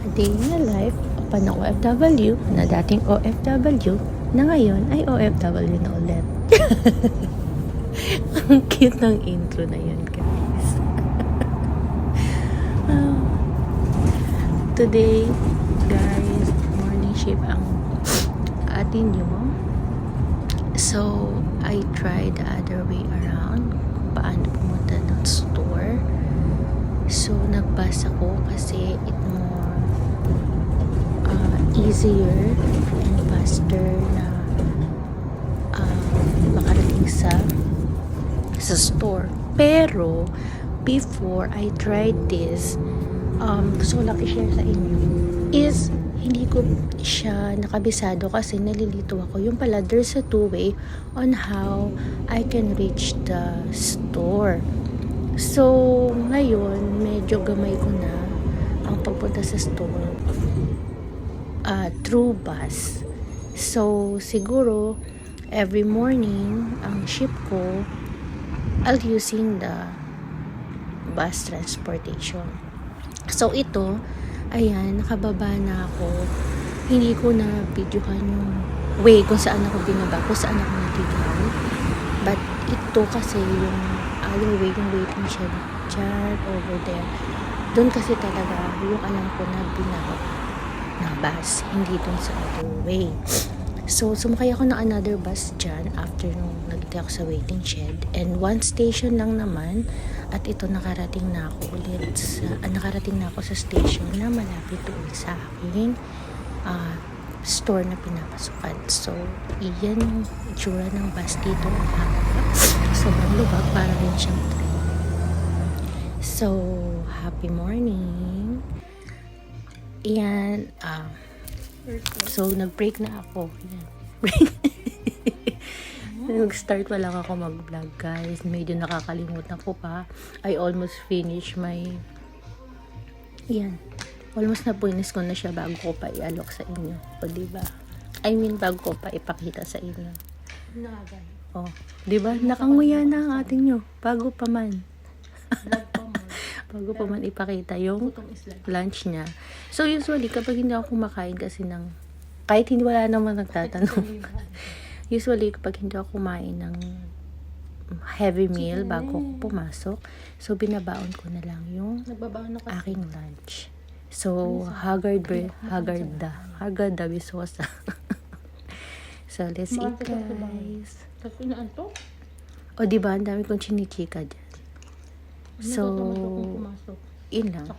A day in the life of an OFW na dating OFW na ngayon ay OFW na ulit. Ang cute ng intro na yun, guys. Today, guys, morning shift ang atin nyo. So, I tried the other way around kung paano pumunta ng store. So, nag-bus ako kasi it more easier and faster na makarating sa store. Pero, before I tried this, gusto ko lang i-share sa inyo, is hindi ko siya nakabisado kasi nalilito ako. Yung pala, there's a two-way on how I can reach the store. So, ngayon, medyo gamay ko na ang pagpunta sa store through bus. So, siguro, every morning, ang ship ko, I'll using the bus transportation. So, ito, ayan, nakababa na ako. Hindi ko na videohan yung way kung saan ako binaba, kung saan ako natigaan. But, ito kasi yung other way, yung waiting shed dyan, over there. Doon kasi talaga, yung alam ko na binaba na bus, hindi doon sa other way. So, sumakay ako ng another bus dyan after nung nagtay ako sa waiting shed. And one station lang naman, at ito nakarating na ako ulit nakarating na ako sa station na malapit doon sa aking store na pinapasukan. So, iyan yung itsura ng bus dito. Sobrang lubag, para rin siyang train. So, happy morning. Iyan, so, nag-break na ako. Iyan. Nag-start pa lang ako mag-vlog, guys. Medyo nakakalimutan ko pa. I almost finished my... Yan. Almost na-finish ko na siya bago ko pa i-alok sa inyo. O, diba? I mean, bago ko pa ipakita sa inyo. O, diba? Nakanguya na ang ating nyo. Bago pa man. Bago pa man ipakita yung lunch niya. So, usually, kapag hindi ako kumakain kasi ng... Kahit hindi wala naman nagtatanong. Usually, kapag hindi ako kumain ng heavy meal bago ako pumasok, so binabaon ko na lang yung aking lunch. So, Haggard da Visosa. So, let's eat, guys. O, diba? Ang dami kong chinichika dyan. So, yun lang.